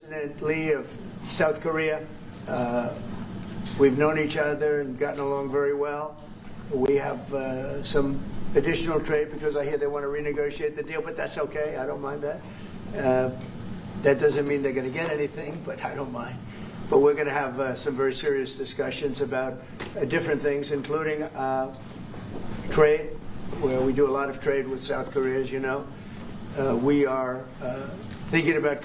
President Lee of South Korea. We've known each other and gotten along very well. We have some additional trade because I hear they want to renegotiate the deal, but that's okay. I don't mind that. That doesn't mean they're going to get anything, but I don't mind. But we're going to have some very serious discussions about different things, including trade, where we do a lot of trade with South Korea, as you know. We are thinking about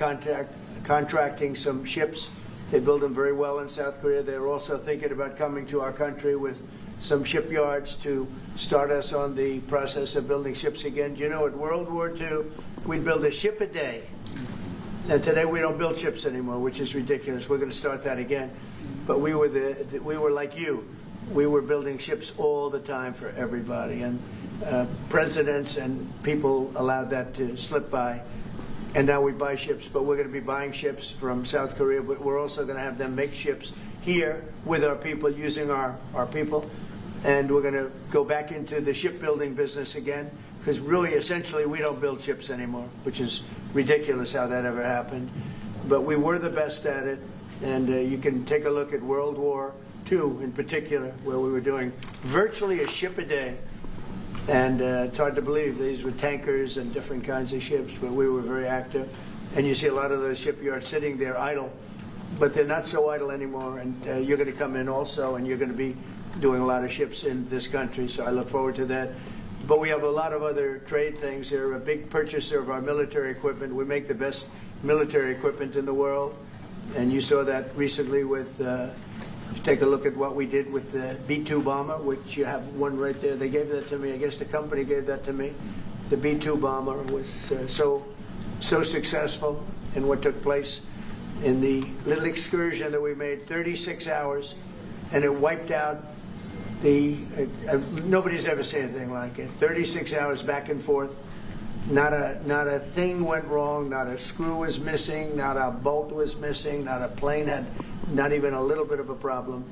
contracting some ships. They build them very well in South Korea. They're also thinking about coming to our country with some shipyards to start us on the process of building ships again. You know, at World War II, we'd build a ship a day. And today we don't build ships anymore, which is ridiculous. We're going to start that again. But we were like you. We were building ships all the time for everybody. And presidents and people allowed that to slip by. And now we buy ships, but we're going to be buying ships from South Korea, but we're also going to have them make ships here with our people, using our people. And we're going to go back into the shipbuilding business again, because really, essentially, we don't build ships anymore, which is ridiculous how that ever happened. But we were the best at it, and you can take a look at World War II in particular, where we were doing virtually a ship a day. And it's hard to believe these were tankers and different kinds of ships, but we were very active. And you see a lot of those shipyards sitting there idle, but they're not so idle anymore. And you're going to come in also, and you're going to be doing a lot of ships in this country, so I look forward to that. But we have a lot of other trade things. They're a big purchaser of our military equipment. We make the best military equipment in the world. And you saw that recently with take a look at what we did with the B-2 bomber, which you have one right there. They gave that to me. I guess the company gave that to me. The B-2 bomber was so successful in what took place in the little excursion that we made, 36 hours, and it wiped out nobody's ever seen anything like it. 36 hours back and forth. Not a thing went wrong. Not a screw was missing. Not a bolt was missing. Not a plane had not even a little bit of a problem.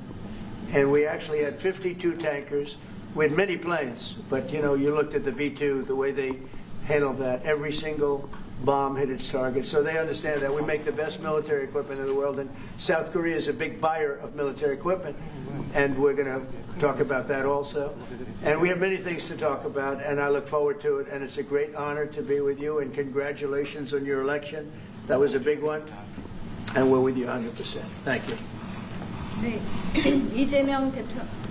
And we actually had 52 tankers. We had many planes, but you know, you looked at the B-2, the way they handled that. Every single bomb hit its target. So they understand that. We make the best military equipment in the world, and South Korea is a big buyer of military equipment. And we're going to talk about that also. And we have many things to talk about, and I look forward to it. And it's a great honor to be with you, and congratulations on your election. That was a big one, and we're with you 100%. Thank you. 네, 이재명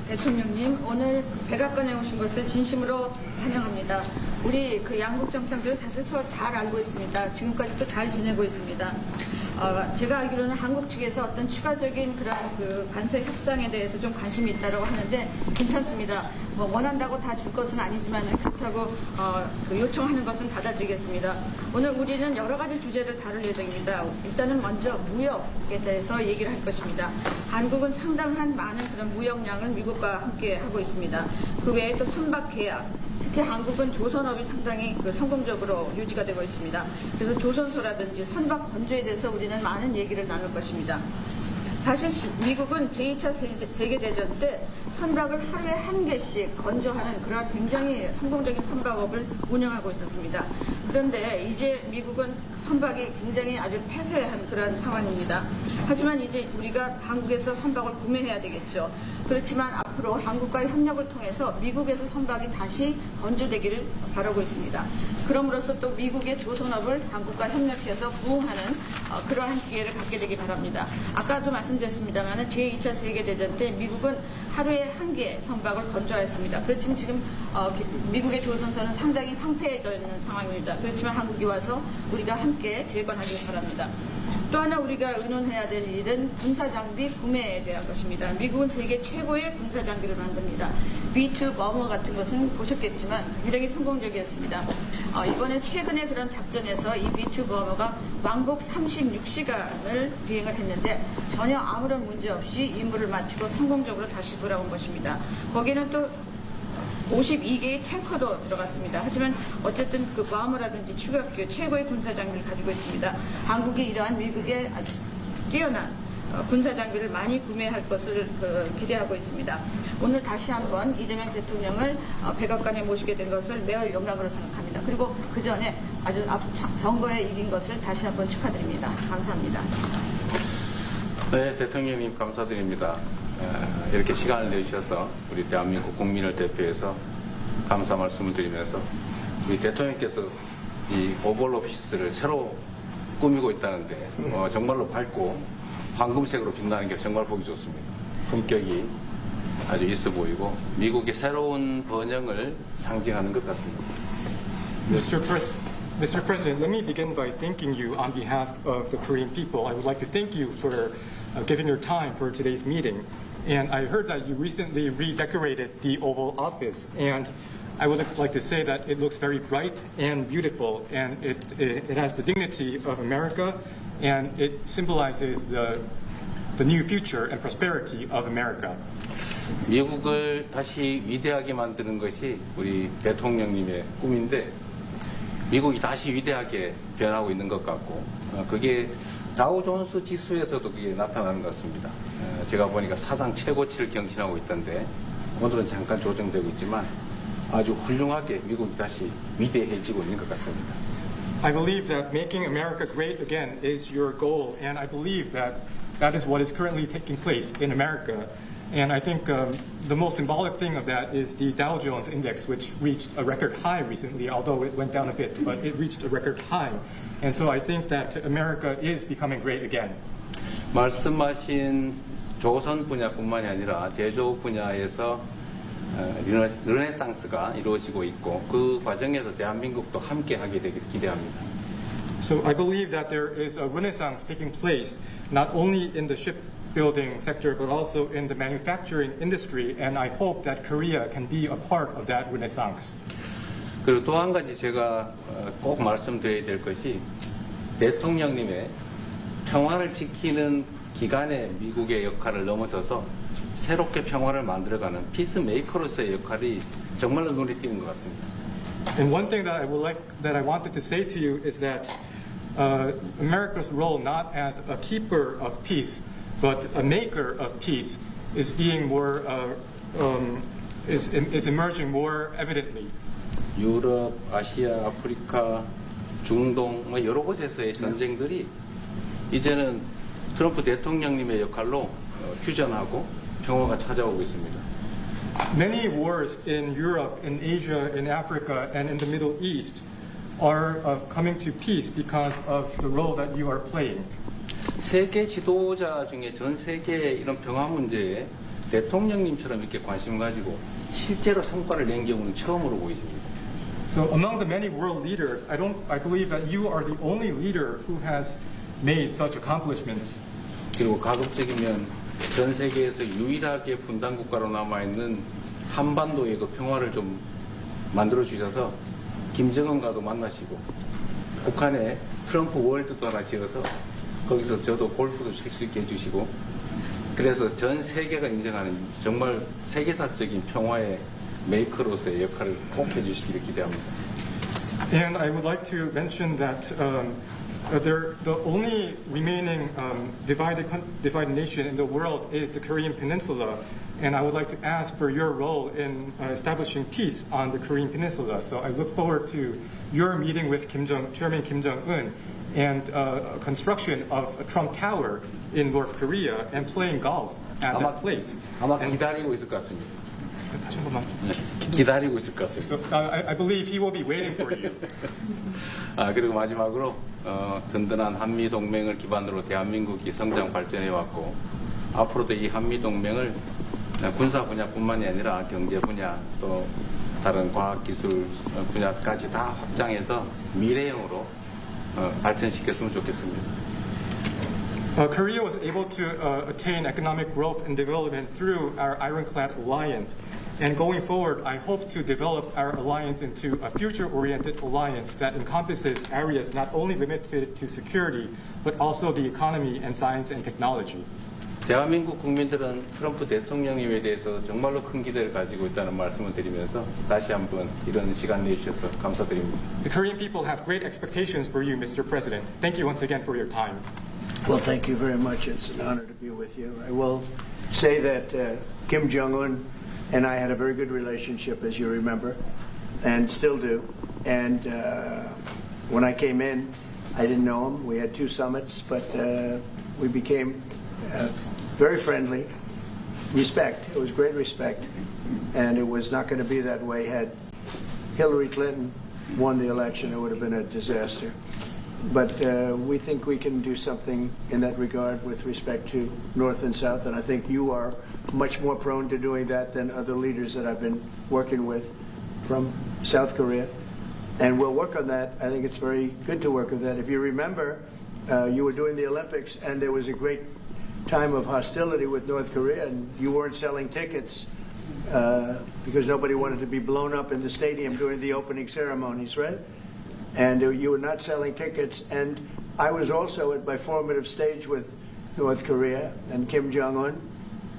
대통령님, 오늘 백악관에 오신 것을 진심으로 환영합니다. 우리 그 양국 정상들 사실 서로 잘 알고 있습니다. 지금까지도 잘 지내고 있습니다. 제가 알기로는 한국 측에서 어떤 추가적인 그런 그 관세 협상에 대해서 좀 관심이 있다고 하는데 괜찮습니다. 뭐 원한다고 다 줄 것은 아니지만 그렇다고 그 요청하는 것은 받아들이겠습니다. 오늘 우리는 여러 가지 주제를 다룰 예정입니다. 일단은 먼저 무역에 대해서 얘기를 할 것입니다. 한국은 상당한 많은 그런 무역량을 미국과 함께 하고 있습니다. 그 외에 또 선박 계약, 특히 한국은 조선업이 상당히 성공적으로 유지가 되고 있습니다. 그래서 조선소라든지 선박 건조에 대해서 우리는 많은 얘기를 나눌 것입니다. 사실 미국은 제2차 세계대전 때 선박을 하루에 한 개씩 건조하는 그런 굉장히 성공적인 선박업을 운영하고 있었습니다. 그런데 이제 미국은 선박이 굉장히 아주 폐쇄한 그런 상황입니다. 하지만 이제 우리가 한국에서 선박을 구매해야 되겠죠. 그렇지만 앞으로 한국과의 협력을 통해서 미국에서 선박이 다시 건조되기를 바라고 있습니다. 그럼으로써 또 미국의 조선업을 한국과 협력해서 부흥하는 그러한 기회를 갖게 되기 바랍니다. 아까도 말씀드렸습니다만 제2차 세계대전 때 미국은 하루에 한 개 선박을 건조했습니다. 그렇지만 지금 미국의 조선선은 상당히 황폐해져 있는 상황입니다. 그렇지만 한국이 와서 우리가 함께 재건하기 바랍니다. 또 하나 우리가 의논해야 될 일은 군사장비 구매에 대한 것입니다. 미국은 세계 최고의 군사장비를 만듭니다. B-2 버머 같은 것은 보셨겠지만 굉장히 성공적이었습니다. 이번에 최근에 그런 작전에서 이 B-2 버머가 왕복 36시간을 비행을 했는데 전혀 아무런 문제 없이 임무를 마치고 성공적으로 다시 돌아온 것입니다. 거기에는 또 52개의 탱커도 들어갔습니다. 하지만 어쨌든 그 버머라든지 추격기 최고의 군사 장비를 가지고 있습니다. 한국이 이러한 미국의 아주 뛰어난 군사 장비를 많이 구매할 것을 기대하고 있습니다. 오늘 다시 한번 이재명 대통령을 백악관에 모시게 된 것을 매우 영광으로 생각합니다. 그리고 그 전에 아주 선거에 이긴 것을 다시 한번 축하드립니다. 감사합니다. 네, 대통령님 감사드립니다. 이렇게 시간을 내주셔서 우리 대한민국 국민을 대표해서 감사 말씀을 드리면서 우리 대통령께서 이 오벌 오피스를 새로 꾸미고 있다는데 정말로 밝고 황금색으로 빛나는 게 정말 보기 좋습니다. 품격이 아주 있어 보이고 미국의 새로운 번영을 상징하는 것 같습니다. Mr. President, let me begin by thanking you on behalf of the Korean people. I would like to thank you for giving your time for today's meeting. And I heard that you recently redecorated the Oval Office, and I would like to say that it looks very bright and beautiful, and it has the dignity of America, and it symbolizes the new future and prosperity of America. 미국을 다시 위대하게 만드는 것이 우리 대통령님의 꿈인데 미국이 다시 위대하게 변하고 있는 것 같고 그게 다우존스 지수에서도 그게 나타나는 것 같습니다. 제가 보니까 사상 최고치를 경신하고 있던데 오늘은 잠깐 조정되고 있지만 아주 훌륭하게 미국이 다시 위대해지고 있는 것 같습니다. I believe that making America great again is your goal, and I believe that that is what is currently taking place in America. And I think the most symbolic thing of that is the Dow Jones Index, which reached a record high recently, although it went down a bit, but it reached a record high. And so I think that America is becoming great again. 말씀하신 조선 분야뿐만이 아니라 제조 분야에서 르네상스가 이루어지고 있고 그 과정에서 대한민국도 함께하게 되길 기대합니다. So I believe that there is a renaissance taking place not only in the shipbuilding sector but also in the manufacturing industry, and I hope that Korea can be a part of that renaissance. 그리고 또 한 가지 제가 꼭 말씀드려야 될 것이 대통령님의 평화를 지키는 기간의 미국의 역할을 넘어서서 새롭게 평화를 만들어가는 피스메이커로서의 역할이 정말로 눈에 띄는 것 같습니다. And one thing that I wanted to say to you is that America's role not as a keeper of peace, but a maker of peace, is being more is emerging more evidently. 유럽, 아시아, 아프리카, 중동 여러 곳에서의 전쟁들이 이제는 트럼프 대통령님의 역할로 휴전하고 평화가 찾아오고 있습니다. Many wars in Europe, in Asia, in Africa, and in the Middle East are coming to peace because of the role that you are playing. 세계 지도자 중에 전 세계의 이런 평화 문제에 대통령님처럼 이렇게 관심 가지고 실제로 성과를 낸 경우는 처음으로 보이십니다. So among the many world leaders, I believe that you are the only leader who has made such accomplishments. 그리고 가급적이면 전 세계에서 유일하게 분단 국가로 남아있는 한반도의 그 평화를 좀 만들어 주셔서 김정은과도 만나시고 북한에 트럼프 월드도 하나 지어서 거기서 저도 골프도 칠 수 있게 해주시고 그래서 전 세계가 인정하는 정말 세계사적인 평화의 메이커로서의 역할을 꼭 해주시기를 기대합니다. And I would like to mention that the only remaining divided nation in the world is the Korean Peninsula, and I would like to ask for your role in establishing peace on the Korean Peninsula. So I look forward to your meeting with Chairman Kim Jong-un and construction of a Trump Tower in North Korea and playing golf at that place. 아마 기다리고 있을 것 같습니다. 다시 한 번만. 기다리고 있을 것 같습니다. So I believe he will be waiting for you. 그리고 마지막으로 든든한 한미 동맹을 기반으로 대한민국이 성장 발전해 왔고 앞으로도 이 한미 동맹을 군사 분야뿐만이 아니라 경제 분야 또 다른 과학 기술 분야까지 다 확장해서 미래형으로 발전시켰으면 좋겠습니다. Korea was able to attain economic growth and development through our ironclad alliance. And going forward, I hope to develop our alliance into a future-oriented alliance that encompasses areas not only limited to security, but also the economy and science and technology. 대한민국 국민들은 트럼프 대통령님에 대해서 정말로 큰 기대를 가지고 있다는 말씀을 드리면서 다시 한번 이런 시간 내주셔서 감사드립니다. The Korean people have great expectations for you, Mr. President. Thank you once again for your time. Well, thank you very much. It's an honor to be with you. I will say that Kim Jong-un and I had a very good relationship, as you remember, and still do. And when I came in, I didn't know him. We had 2 summits, but we became very friendly. Respect. It was great respect. And it was not going to be that way had Hillary Clinton won the election. It would have been a disaster. But we think we can do something in that regard with respect to North and South, and I think you are much more prone to doing that than other leaders that I've been working with from South Korea. And we'll work on that. I think it's very good to work on that. If you remember, you were doing the Olympics, and there was a great time of hostility with North Korea, and you weren't selling tickets because nobody wanted to be blown up in the stadium during the opening ceremonies, right? And you were not selling tickets. And I was also at my formative stage with North Korea and Kim Jong-un,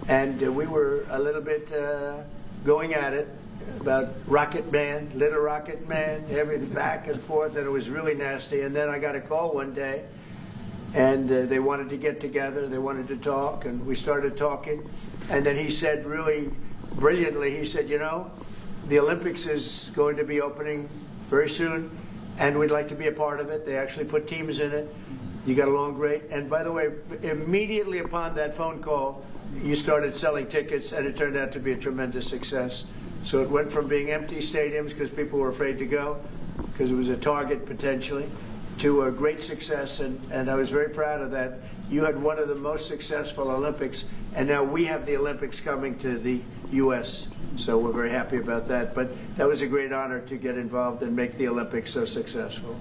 and we were a little bit going at it about Rocket Man, Little Rocket Man, everything back and forth, and it was really nasty. And then I got a call one day, and they wanted to get together, they wanted to talk, and we started talking. And then he said really brilliantly, he said, you know, the Olympics is going to be opening very soon, and we'd like to be a part of it. They actually put teams in it. You got along great. And by the way, immediately upon that phone call, you started selling tickets, and it turned out to be a tremendous success. So it went from being empty stadiums because people were afraid to go, because it was a target potentially, to a great success. And I was very proud of that. You had one of the most successful Olympics, and now we have the Olympics coming to the U.S., so we're very happy about that. But that was a great honor to get involved and make the Olympics so successful.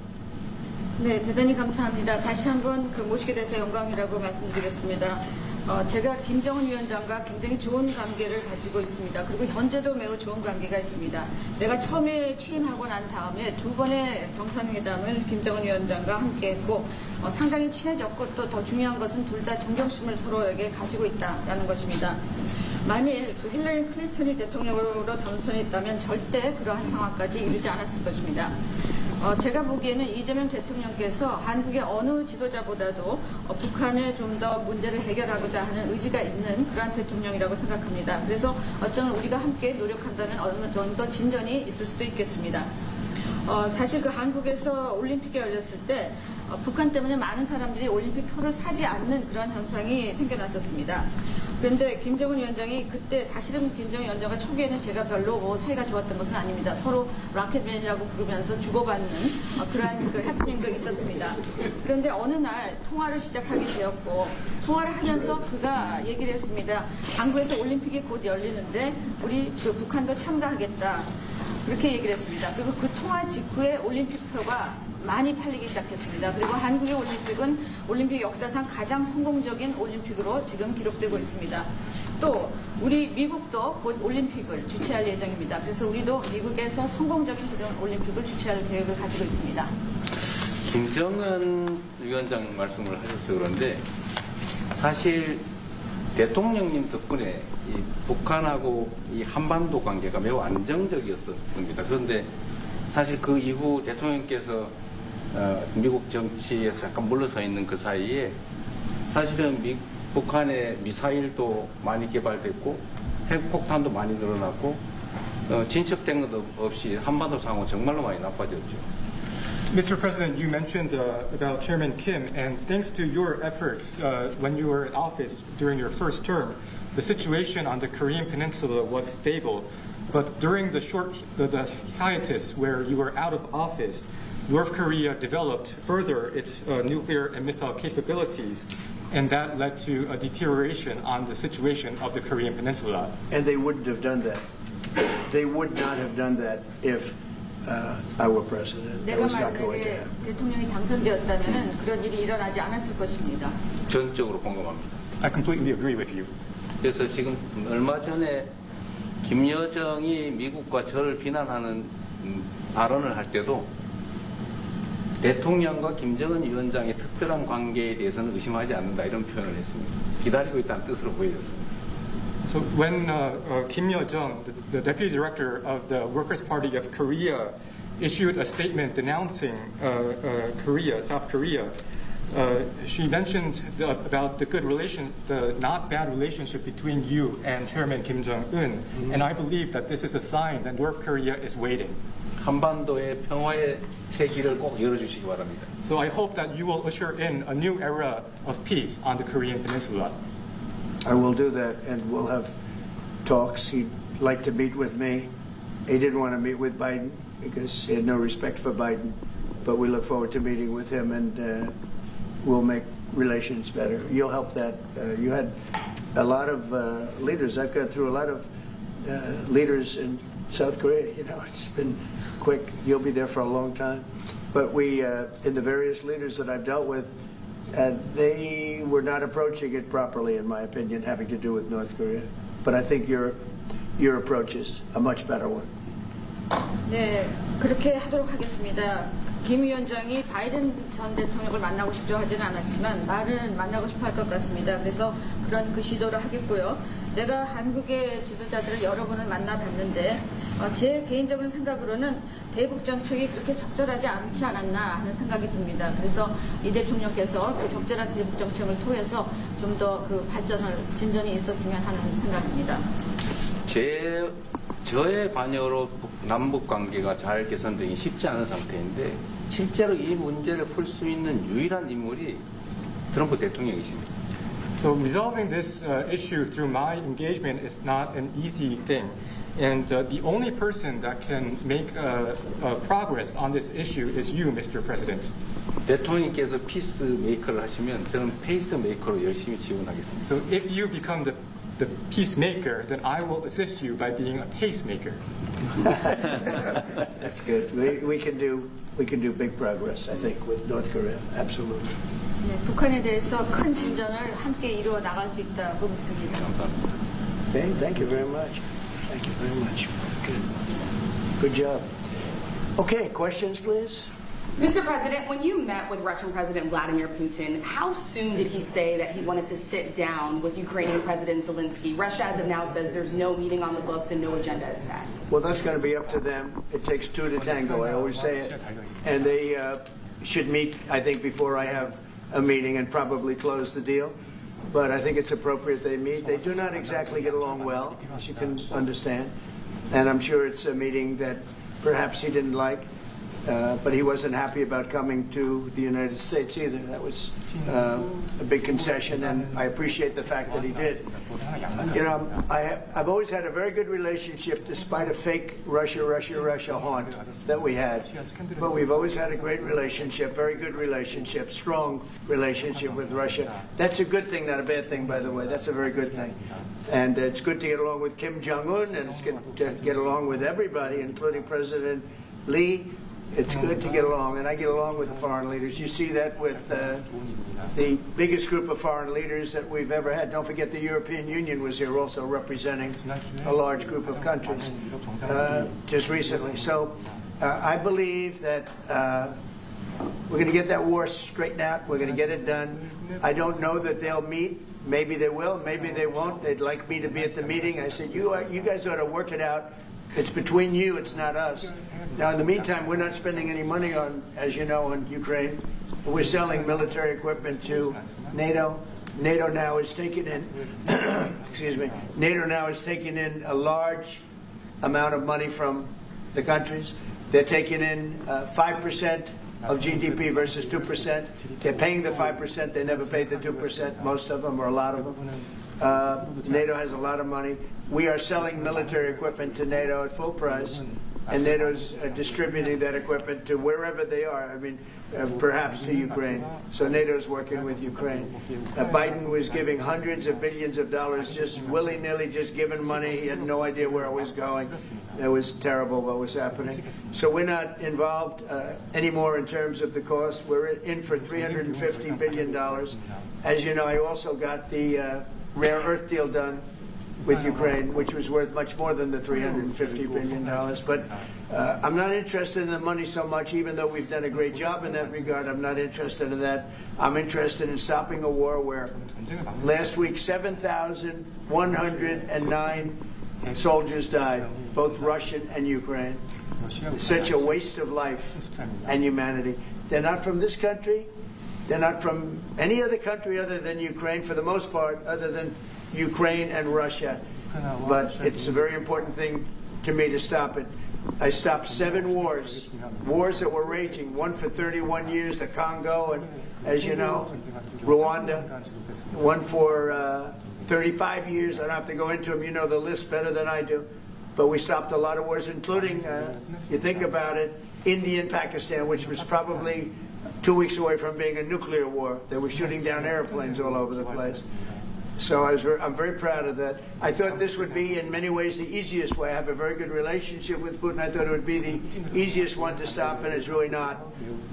네, 대단히 감사합니다. 다시 한번 모시게 돼서 영광이라고 말씀드리겠습니다. 제가 김정은 위원장과 굉장히 좋은 관계를 가지고 있습니다. 그리고 현재도 매우 좋은 관계가 있습니다. 내가 처음에 취임하고 난 다음에 2번의 정상회담을 김정은 위원장과 함께 했고 상당히 친해졌고 또 더 중요한 것은 둘 다 존경심을 서로에게 가지고 있다는 것입니다. 만일 힐러리 클린턴이 대통령으로 당선했다면 절대 그러한 상황까지 이르지 않았을 것입니다. 제가 보기에는 이재명 대통령께서 한국의 어느 지도자보다도 북한에 좀 더 문제를 해결하고자 하는 의지가 있는 그러한 대통령이라고 생각합니다. 그래서 어쩌면 우리가 함께 노력한다면 어느 정도 진전이 있을 수도 있겠습니다. 사실 그 한국에서 올림픽이 열렸을 때 북한 때문에 많은 사람들이 올림픽 표를 사지 않는 그런 현상이 생겨났었습니다. 그런데 김정은 위원장이 그때 사실은 김정은 위원장과 초기에는 제가 별로 사이가 좋았던 것은 아닙니다. 서로 라켓맨이라고 부르면서 주고받는 그러한 그 해프닝도 있었습니다. 그런데 어느 날 통화를 시작하게 되었고 통화를 하면서 그가 얘기를 했습니다. 한국에서 올림픽이 곧 열리는데 우리 그 북한도 참가하겠다. 그렇게 얘기를 했습니다. 그리고 그 통화 직후에 올림픽표가 많이 팔리기 시작했습니다. 그리고 한국의 올림픽은 올림픽 역사상 가장 성공적인 올림픽으로 지금 기록되고 있습니다. 또 우리 미국도 곧 올림픽을 주최할 예정입니다. 그래서 우리도 미국에서 성공적인 그런 올림픽을 주최할 계획을 가지고 있습니다. 김정은 위원장 말씀을 하셔서 그런데 사실 대통령님 덕분에 이 북한하고 이 한반도 관계가 매우 안정적이었습니다. 그런데 사실 그 이후 대통령께서 미국 정치에서 약간 물러서 있는 그 사이에 사실은 북한의 미사일도 많이 개발됐고 핵폭탄도 많이 늘어났고 진척된 것 없이 한반도 상황은 정말로 많이 나빠졌죠. Mr. President, you mentioned about Chairman Kim, and thanks to your efforts when you were in office during your first term, the situation on the Korean Peninsula was stable. But during the hiatus where you were out of office, North Korea developed further its nuclear and missile capabilities, and that led to a deterioration on the situation of the Korean Peninsula. And they wouldn't have done that. They would not have done that if I were president. That 내가 was not going to 만약에 happen. 대통령이 당선되었다면 그런 일이 일어나지 않았을 것입니다. 전적으로 공감합니다. I completely agree with you. 그래서 지금 얼마 전에 김여정이 미국과 저를 비난하는 발언을 할 때도 대통령과 김정은 위원장의 특별한 관계에 대해서는 의심하지 않는다 이런 표현을 했습니다. 기다리고 있다는 뜻으로 보여졌습니다. So when Kim Yo-jong, the deputy director of the Workers' Party of Korea, issued a statement denouncing South Korea, she mentioned about the good relation, the not bad relationship between you and Chairman Kim Jong-un, and I believe that this is a sign that North Korea is waiting. 한반도의 평화의 새 길을 꼭 열어주시기 바랍니다. So I hope that you will usher in a new era of peace on the Korean Peninsula. I will do that, and we'll have talks. He'd like to meet with me. He didn't want to meet with Biden because he had no respect for Biden, but we look forward to meeting with him, and we'll make relations better. You'll help that. You had a lot of leaders. I've gone through a lot of leaders in South Korea. You know, it's been quick. You'll be there for a long time. But we, in the various leaders that I've dealt with, they were not approaching it properly, in my opinion, having to do with North Korea. But I think your approach is a much better one. 네, 그렇게 하도록 하겠습니다. 김 위원장이 바이든 전 대통령을 만나고 싶죠 하지는 않았지만 말은 만나고 싶어 할 것 같습니다. 그래서 그런 그 시도를 하겠고요. 내가 한국의 지도자들을 여러 번을 만나봤는데 제 개인적인 생각으로는 대북 정책이 그렇게 적절하지 않지 않았나 하는 생각이 듭니다. 그래서 이 대통령께서 그 적절한 대북 정책을 통해서 좀 더 그 진전이 있었으면 하는 생각입니다. 저의 관여로 남북 관계가 잘 개선되기 쉽지 않은 상태인데 실제로 이 문제를 풀 수 있는 유일한 인물이 트럼프 대통령이십니다. So resolving this issue through my engagement is not an easy thing. And the only person that can make progress on this issue is you, Mr. President. 대통령께서 피스 메이커를 하시면 저는 페이스 메이커로 열심히 지원하겠습니다. So if you become the peacemaker, then I will assist you by being a pacemaker. That's good. We can do big progress, I think, with North Korea. Absolutely. 네, 북한에 대해서 큰 진전을 함께 이루어 나갈 수 있다고 믿습니다. 감사합니다. Okay, thank you very much. Thank you very much. Good job. Okay, questions, please. Mr. President, when you met with Russian President Vladimir Putin, how soon did he say that he wanted to sit down with Ukrainian President Zelensky? Russia, as of now, says there's no meeting on the books and no agenda is set. Well, that's going to be up to them. It takes two to tango, I always say it. And they should meet, I think, before I have a meeting and probably close the deal. But I think it's appropriate they meet. They do not exactly get along well, as you can understand. And I'm sure it's a meeting that perhaps he didn't like. But he wasn't happy about coming to the United States either. That was a big concession, and I appreciate the fact that he did. You know, I've always had a very good relationship, despite a fake Russia haunt that we had. But we've always had a great relationship, very good relationship, strong relationship with Russia. That's a good thing, not a bad thing, by the way. That's a very good thing. And it's good to get along with Kim Jong-un, and it's good to get along with everybody, including President Lee. It's good to get along, and I get along with the foreign leaders. You see that with the biggest group of foreign leaders that we've ever had. Don't forget the European Union was here also representing a large group of countries just recently. So I believe that we're going to get that war straightened out. We're going to get it done. I don't know that they'll meet. Maybe they will. Maybe they won't. They'd like me to be at the meeting. I said, you guys ought to work it out. It's between you, it's not us. Now, in the meantime, we're not spending any money on, as you know, on Ukraine. We're selling military equipment to NATO. NATO now is taking in, excuse me, NATO now is taking in a large amount of money from the countries. They're taking in 5% of GDP versus 2%. They're paying the 5%. They never paid the 2%, most of them, or a lot of them. NATO has a lot of money. We are selling military equipment to NATO at full price, and NATO's distributing that equipment to wherever they are. I mean, perhaps to Ukraine. So NATO's working with Ukraine. Biden was giving hundreds of billions of dollars, just willy-nilly, just giving money. He had no idea where it was going. It was terrible what was happening. So we're not involved anymore in terms of the cost. We're in for $350 billion. As you know, I also got the rare earth deal done with Ukraine, which was worth much more than the $350 billion. But I'm not interested in the money so much, even though we've done a great job in that regard. I'm not interested in that. I'm interested in stopping a war where last week 7,109 soldiers died, both Russian and Ukraine. It's such a waste of life and humanity. They're not from this country. They're not from any other country other than Ukraine, for the most part, other than Ukraine and Russia. But it's a very important thing to me to stop it. I stopped 7 wars that were raging, one for 31 years, the Congo, and as you know, Rwanda, one for 35 years. I don't have to go into them. You know the list better than I do. But we stopped a lot of wars, including, you think about it, India and Pakistan, which was probably 2 weeks away from being a nuclear war. They were shooting down airplanes all over the place. So I'm very proud of that. I thought this would be, in many ways, the easiest way. I have a very good relationship with Putin. I thought it would be the easiest one to stop, and it's really not.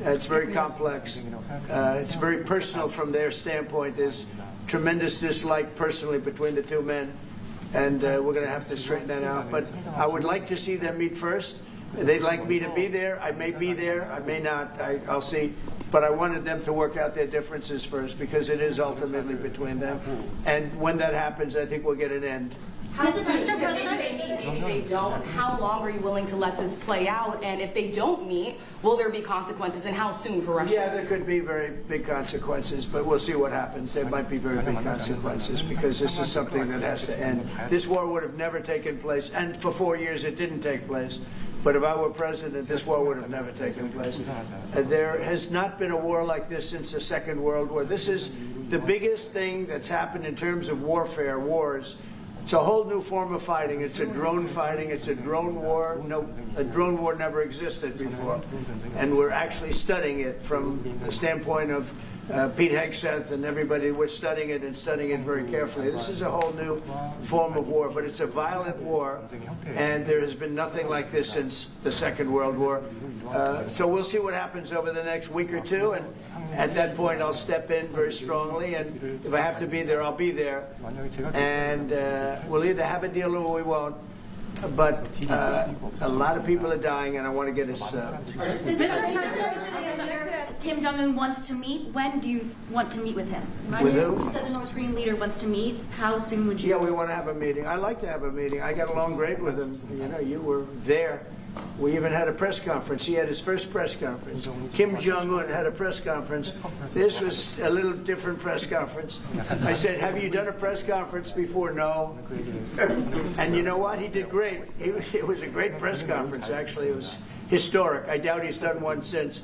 It's very complex. It's very personal from their standpoint. There's tremendous dislike personally between the two men, and we're going to have to straighten that out. But I would like to see them meet first. They'd like me to be there. I may be there. I may not. I'll see. But I wanted them to work out their differences first, because it is ultimately between them. And when that happens, I think we'll get an end. How soon? Maybe they don't. How long are you willing to let this play out? And if they don't meet, will there be consequences? And how soon for Russia? Yeah, there could be very big consequences, but we'll see what happens. There might be very big consequences, because this is something that has to end. This war would have never taken place, and for 4 years it didn't take place. But if I were president, this war would have never taken place. There has not been a war like this since the Second World War. This is the biggest thing that's happened in terms of warfare, wars. It's a whole new form of fighting. It's a drone fighting. It's a drone war. No, a drone war never existed before. And we're actually studying it from the standpoint of Pete Hegseth and everybody. We're studying it and studying it very carefully. This is a whole new form of war, but it's a violent war, and there has been nothing like this since the Second World War. So we'll see what happens over the next week or two, and at that point I'll step in very strongly, and if I have to be there, I'll be there. And we'll either have a deal or we won't. But a lot of people are dying, and I want to get us... Mr. President, Kim Jong-un wants to meet. When do you want to meet with him? With who? You said the North Korean leader wants to meet. How soon would you? Yeah, we want to have a meeting. I like to have a meeting. I got along great with him. You know, you were there. We even had a press conference. He had his first press conference. Kim Jong-un had a press conference. This was a little different press conference. I said, have you done a press conference before? No. And you know what? He did great. It was a great press conference, actually. It was historic. I doubt he's done one since.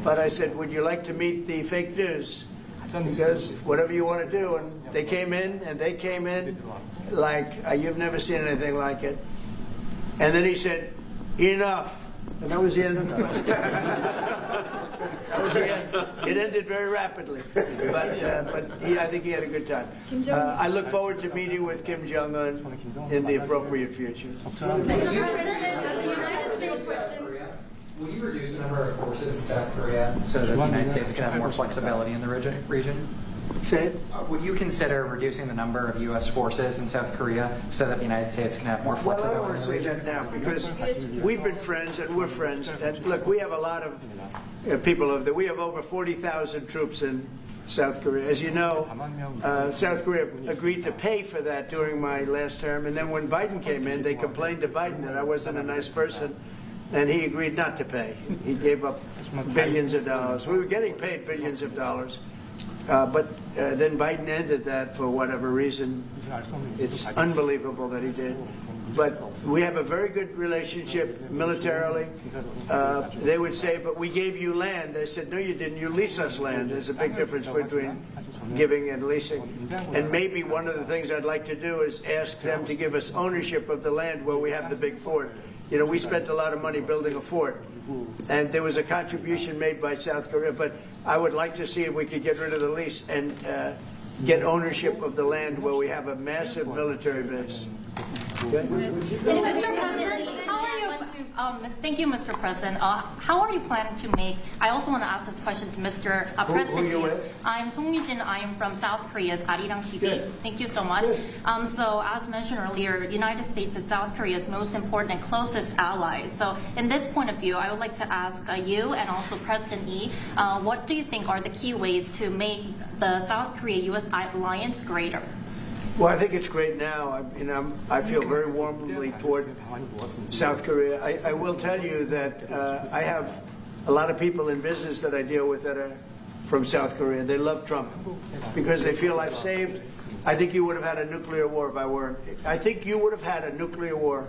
But I said, would you like to meet the fake news? Because whatever you want to do. And they came in, like you've never seen anything like it. And then he said, enough. And that was the end of the press conference. That was the end. It ended very rapidly. But I think he had a good time. I look forward to meeting with Kim Jong-un in the appropriate future. Will you reduce the number of forces in South Korea so that the United States can have more flexibility in the region? Say it. Would you consider reducing the number of U.S. forces in South Korea so that the United States can have more Well, I flexibility don't want to say that now, because we've been friends and we're friends. And look, we have a lot of people over there. We have over 40,000 troops in South Korea. As you know, South Korea agreed to pay for that during my last term. And then when Biden came in, they complained to Biden that I wasn't a nice person. And he agreed not to pay. He gave up billions of dollars. We were getting paid billions of dollars. But then Biden ended that for whatever reason. It's unbelievable that he did. But we have a very good relationship militarily. They would say, but we gave you land. I said, no, you didn't. You lease us land. There's a big difference between giving and leasing. And maybe one of the things I'd like to do is ask them to give us ownership of the land where we have the big fort. You know, we spent a lot of money building a fort, and there was a contribution made by South Korea, but I would like to see if we could get rid of the lease and get ownership of the land where we have a massive military base. Okay? Mr. President, thank you, Mr. President. How are you planning to make? I also want to ask this question to Mr. President. Who are you with? I'm Song Mi-jin. I am from South Korea's Arirang TV. Good. Thank you so much. So, as mentioned earlier, the United States is South Korea's most important and closest ally. So, in this point of view, I would like to ask you and also President Lee, what do you think are the key ways to make the South Korea-U.S. alliance greater? Well, I think it's great now. I feel very warmly toward South Korea. I will tell you that I have a lot of people in business that I deal with that are from South Korea. They love Trump because they feel I've saved. I think you would have had a nuclear war if I weren't. I think you would have had a nuclear war,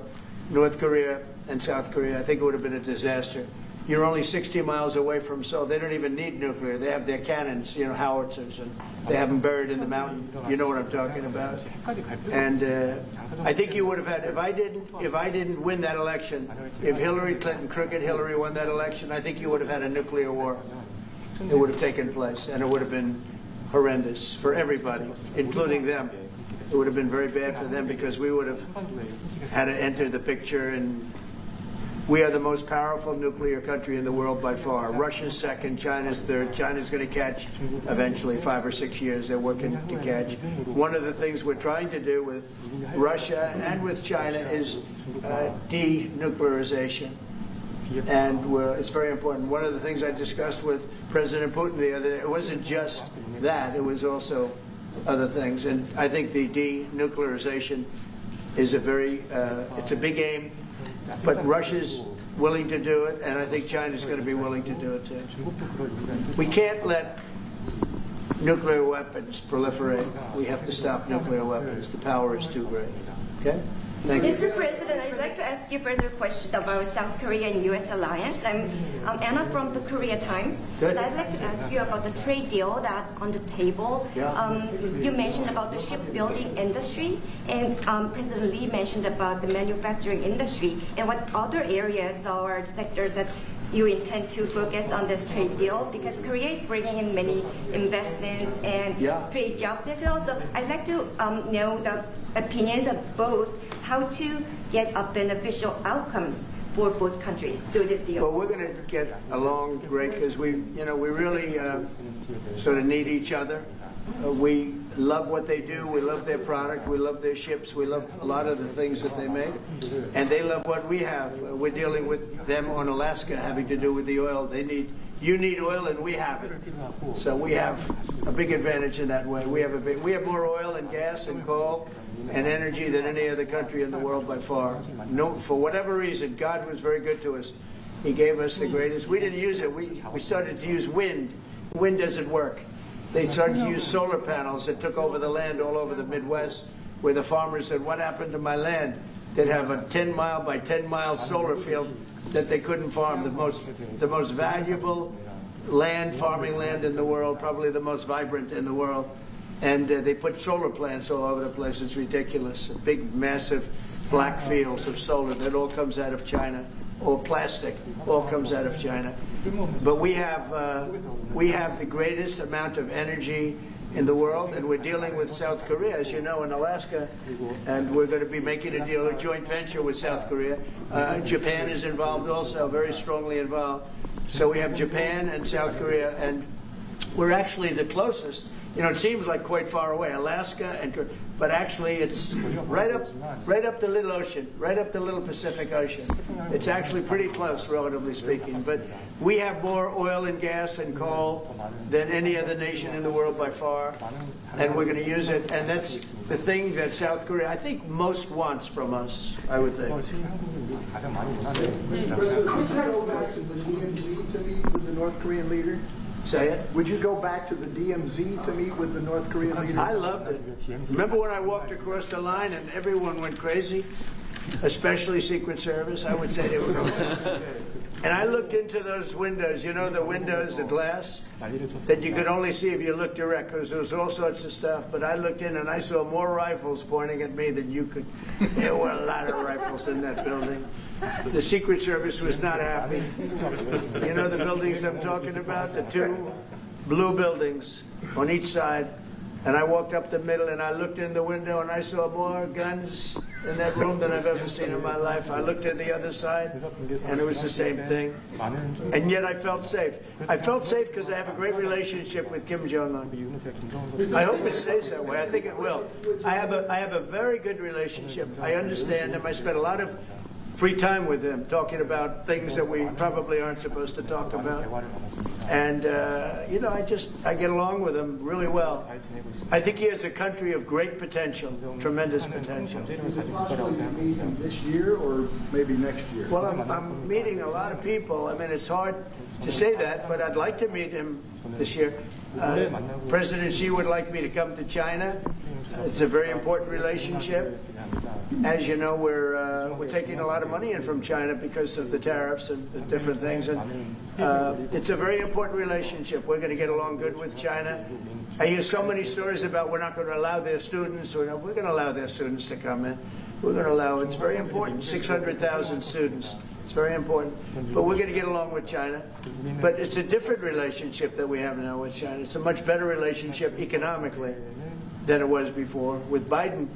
North Korea and South Korea. I think it would have been a disaster. You're only 60 miles away from Seoul. They don't even need nuclear. They have their cannons, howitzers, and they have them buried in the mountain. You know what I'm talking about. And I think you would have had, if I didn't win that election, if Hillary Clinton, crooked Hillary, won that election, I think you would have had a nuclear war. It would have taken place, and it would have been horrendous for everybody, including them. It would have been very bad for them because we would have had to enter the picture, and we are the most powerful nuclear country in the world by far. Russia's second, China's third. China's going to catch eventually, 5 or 6 years. They're working to catch. One of the things we're trying to do with Russia and with China is denuclearization. And it's very important. One of the things I discussed with President Putin the other day, it wasn't just that, it was also other things. And I think the denuclearization is it's a big aim, but Russia's willing to do it, and I think China's going to be willing to do it too. We can't let nuclear weapons proliferate. We have to stop nuclear weapons. The power is too great. Okay? Thank you. Mr. President, I'd like to ask you further question about South Korea and U.S. alliance. I'm Anna from the Korea Times. Good. And I'd like to ask you about the trade deal that's on the table. Yeah. You mentioned about the shipbuilding industry, and President Lee mentioned about the manufacturing industry. And what other areas or sectors that you intend to focus on this trade deal? Because Korea is bringing in many investments and create jobs as well. So I'd like to know the opinions of both, how to get a beneficial outcomes for both countries through this deal. Well, we're going to get along great because we really sort of need each other. We love what they do. We love their product. We love their ships. We love a lot of the things that they make. And they love what we have. We're dealing with them on Alaska having to do with the oil. You need oil and we have it. So we have a big advantage in that way. We have more oil and gas and coal and energy than any other country in the world by far. No, for whatever reason, God was very good to us. He gave us the greatest. We didn't use it. We started to use wind. Wind doesn't work. They started to use solar panels that took over the land all over the Midwest, where the farmers said, what happened to my land? They'd have a 10-mile by 10-mile solar field that they couldn't farm, the most valuable farming land in the world, probably the most vibrant in the world. And they put solar plants all over the place. It's ridiculous. Big, massive black fields of solar that all comes out of China, or plastic, all comes out of China. But we have the greatest amount of energy in the world, and we're dealing with South Korea, as you know, in Alaska, and we're going to be making a deal, a joint venture with South Korea. Japan is involved also, very strongly involved. So we have Japan and South Korea, and we're actually the closest. It seems like quite far away, Alaska, but actually it's right up the little ocean, right up the little Pacific Ocean. It's actually pretty close, relatively speaking. But we have more oil and gas and coal than any other nation in the world by far, and we're going to use it. And that's the thing that South Korea, I think, most wants from us, I would think. Would you go back to the DMZ to meet with the North Korean leader? Say it? Would you go back to the DMZ to meet with the North Korean leader? I loved it. Remember when I walked across the line and everyone went crazy? Especially Secret Service, I would say they were going crazy. And I looked into those windows, the windows, the glass, that you could only see if you looked direct, because there was all sorts of stuff. But I looked in and I saw more rifles pointing at me than you could. There were a lot of rifles in that building. The Secret Service was not happy. You know the buildings I'm talking about? The two blue buildings on each side. And I walked up the middle and I looked in the window and I saw more guns in that room than I've ever seen in my life. I looked at the other side and it was the same thing. And yet I felt safe. I felt safe because I have a great relationship with Kim Jong-un. I hope it stays that way. I think it will. I have a very good relationship. I understand him. I spent a lot of free time with him, talking about things that we probably aren't supposed to talk about. And, I get along with him really well. I think he has a country of great potential, tremendous potential. Possibly meet him this year or maybe next year? Well, I'm meeting a lot of people. I mean, it's hard to say that, but I'd like to meet him this year. President Xi would like me to come to China. It's a very important relationship. As you know, we're taking a lot of money in from China because of the tariffs and the different things, and it's a very important relationship. We're going to get along good with China. I hear so many stories about we're not going to allow their students. We're going to allow their students to come in. We're going to allow. It's very important. 600,000 students. It's very important. But we're going to get along with China. But it's a different relationship that we have now with China. It's a much better relationship economically than it was before. With Biden,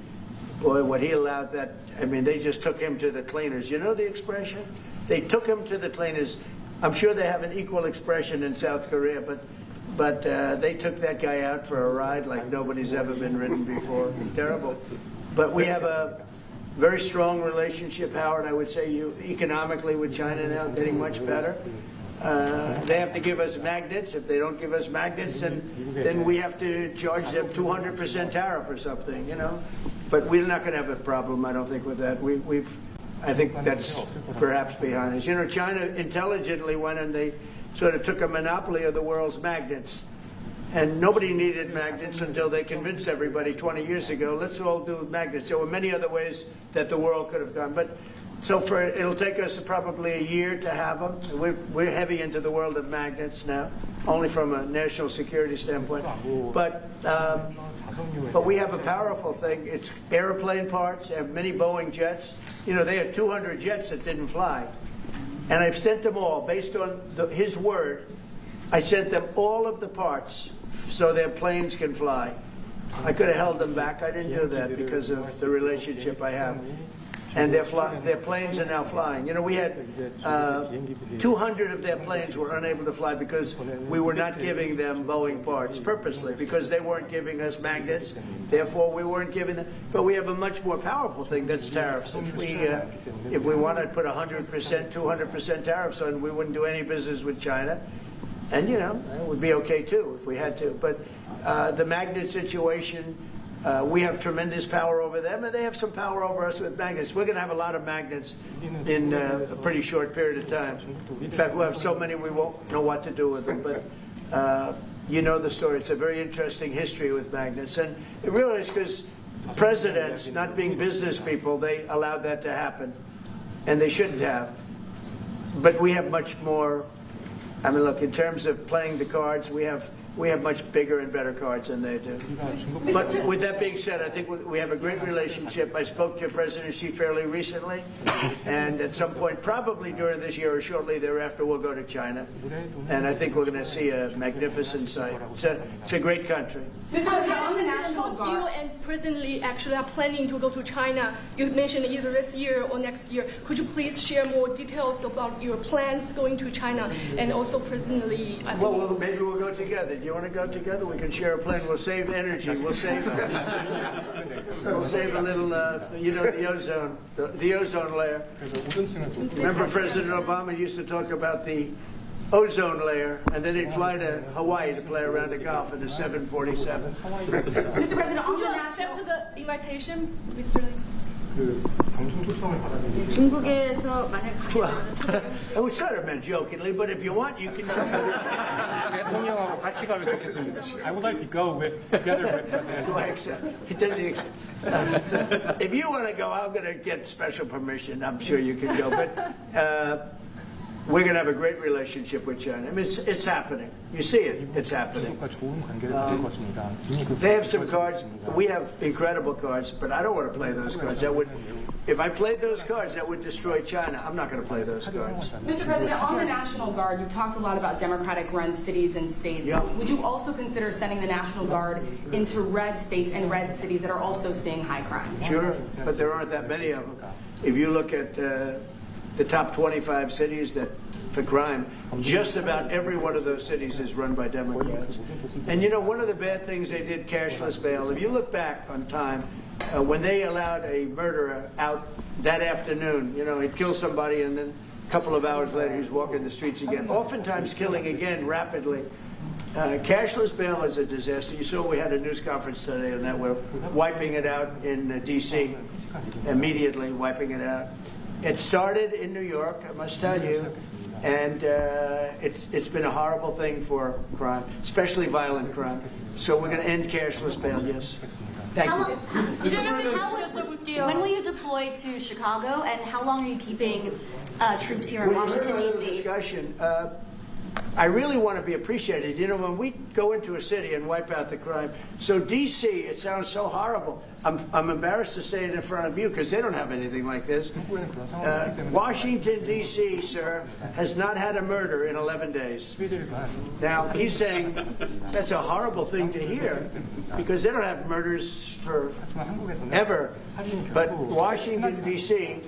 boy, what he allowed that, I mean, they just took him to the cleaners. You know the expression? They took him to the cleaners. I'm sure they have an equal expression in South Korea, but they took that guy out for a ride like nobody's ever been ridden before. Terrible. But we have a very strong relationship, Howard, I would say, economically with China now, getting much better. They have to give us magnets. If they don't give us magnets, then we have to charge them 200% tariff or something, you know. But we're not going to have a problem, I don't think, with that. I think that's perhaps behind us. You know, China intelligently went and they sort of took a monopoly of the world's magnets. And nobody needed magnets until they convinced everybody 20 years ago, let's all do magnets. There were many other ways that the world could have gone. But so it'll take us probably a year to have them. We're heavy into the world of magnets now, only from a national security standpoint. But we have a powerful thing. It's airplane parts. They have many Boeing jets. You know, they had 200 jets that didn't fly. And I've sent them all, based on his word, I sent them all of the parts so their planes can fly. I could have held them back. I didn't do that because of the relationship I have. And their planes are now flying. You know, we had 200 of their planes were unable to fly because we were not giving them Boeing parts purposely, because they weren't giving us magnets. Therefore, we weren't giving them. But we have a much more powerful thing, that's tariffs. If we want to put 100%, 200% tariffs on, we wouldn't do any business with China. And, you know, it would be okay, too, if we had to. But the magnet situation, we have tremendous power over them, and they have some power over us with magnets. We're going to have a lot of magnets in a pretty short period of time. In fact, we'll have so many we won't know what to do with them. But you know the story. It's a very interesting history with magnets. And it really is because presidents, not being business people, they allowed that to happen. And they shouldn't have. But we have much more. I mean, look, in terms of playing the cards, we have much bigger and better cards than they do. But with that being said, I think we have a great relationship. I spoke to President Xi fairly recently, and at some point, probably during this year or shortly thereafter, we'll go to China. And I think we're going to see a magnificent sight. It's a great country. Mr. President, on the National Guard, you and President Lee actually are planning to go to China. You mentioned either this year or next year. Could you please share more details about your plans going to China, and also President Lee? Well, maybe we'll go together. Do you want to go together? We can share a plane. We'll save energy. We'll save a little, you know, the ozone layer. Remember President Obama used to talk about the ozone layer, and then he'd fly to Hawaii to play around the golf in the 747. Mr. President, would you accept the invitation, Mr. Lee? 중국에서 만약 I was sort of meant jokingly, but if you want, you can. 대통령하고 같이 가면 좋겠습니다. I would like to go together with President. Do I accept? He doesn't accept. If you want to go, I'm going to get special permission. I'm sure you can go, but we're going to have a great relationship with China. I mean, it's happening. You see it. It's happening. They have some cards. We have incredible cards, but I don't want to play those cards. If I played those cards, that would destroy China. I'm not going to play those cards. Mr. President, on the National Guard, you've talked a lot about Democratic-run cities and states. Yeah. Would you also consider sending the National Guard into red states and red cities that are also seeing high crime? Sure, but there aren't that many of them. If you look at the top 25 cities for crime, just about every one of those cities is run by Democrats. And you know, one of the bad things they did, cashless bail, if you look back on time, when they allowed a murderer out that afternoon, you know, he'd kill somebody and then a couple of hours later he's walking the streets again, oftentimes killing again rapidly. Cashless bail is a disaster. You saw we had a news conference today on that. We're wiping it out in D.C., immediately wiping it out. It started in New York, I must tell you. And it's been a horrible thing for crime, especially violent crime. So we're going to end cashless bail, yes. Thank you. When will you deploy to Chicago, and how long are you keeping troops here in Washington, D.C.? Discussion. I really want to be appreciated. You know, when we go into a city and wipe out the crime, so D.C., it sounds so horrible. I'm embarrassed to say it in front of you because they don't have anything like this. Washington, D.C., sir, has not had a murder in 11 days. Now, he's saying that's a horrible thing to hear because they don't have murders for ever. But Washington, D.C.,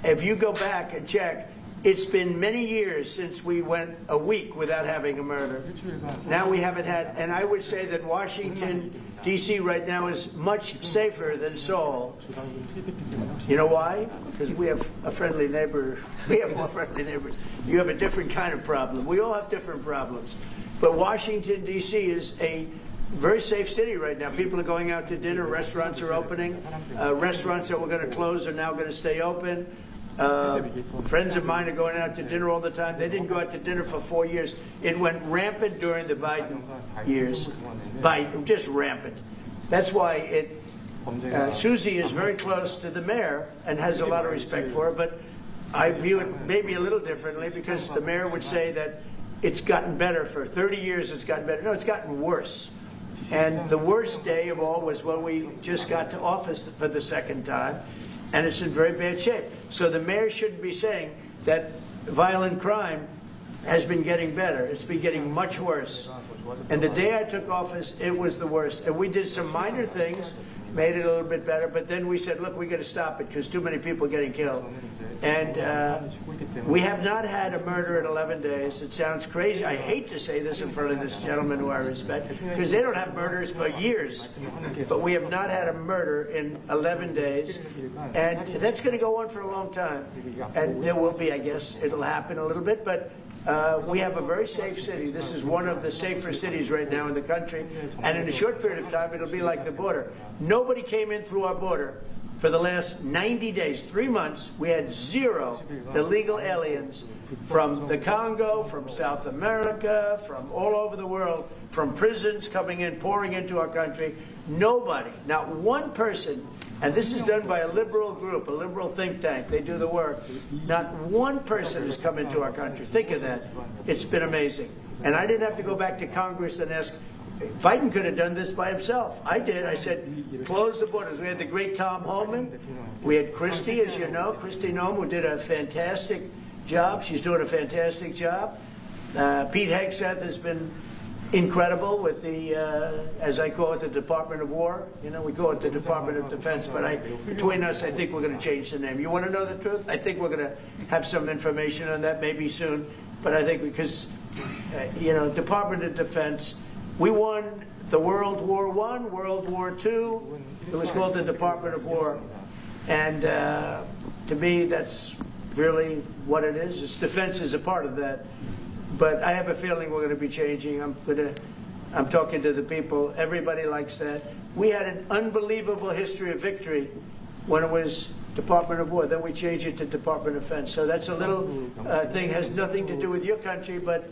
if you go back and check, it's been many years since we went a week without having a murder. Now we haven't had, and I would say that Washington, D.C. right now is much safer than Seoul. You know why? Because we have a friendly neighbor. We have more friendly neighbors. You have a different kind of problem. We all have different problems. But Washington, D.C. is a very safe city right now. People are going out to dinner. Restaurants are opening. Restaurants that were going to close are now going to stay open. Friends of mine are going out to dinner all the time. They didn't go out to dinner for 4 years. It went rampant during the Biden years. Just rampant. That's why Susie is very close to the mayor and has a lot of respect for her, but I view it maybe a little differently because the mayor would say that it's gotten better. For 30 years it's gotten better. No, it's gotten worse. And the worst day of all was when we just got to office for the second time, and it's in very bad shape. So the mayor shouldn't be saying that violent crime has been getting better. It's been getting much worse. And the day I took office, it was the worst. And we did some minor things, made it a little bit better, but then we said, look, we got to stop it because too many people are getting killed. And we have not had a murder in 11 days. It sounds crazy. I hate to say this in front of this gentleman who I respect because they don't have murders for years. But we have not had a murder in 11 days. And that's going to go on for a long time. And there will be, I guess, it'll happen a little bit, but we have a very safe city. This is one of the safer cities right now in the country. And in a short period of time, it'll be like the border. Nobody came in through our border. For the last 90 days, 3 months, we had 0 illegal aliens from the Congo, from South America, from all over the world, from prisons coming in, pouring into our country. Nobody, not one person, and this is done by a liberal group, a liberal think tank. They do the work. Not one person has come into our country. Think of that. It's been amazing. And I didn't have to go back to Congress and ask. Biden could have done this by himself. I did. I said, close the borders. We had the great Tom Homan. We had Christie, as you know, Christie Noem, who did a fantastic job. She's doing a fantastic job. Pete Hegseth has been incredible with the, as I call it, the Department of War. You know, we call it the Department of Defense, but between us, I think we're going to change the name. You want to know the truth? I think we're going to have some information on that maybe soon. But I think because, you know, Department of Defense, we won the World War I, World War II. It was called the Department of War. And to me, that's really what it is. Its defense is a part of that. But I have a feeling we're going to be changing. I'm talking to the people. Everybody likes that. We had an unbelievable history of victory when it was Department of War. Then we changed it to Department of Defense. So that's a little thing, has nothing to do with your country, but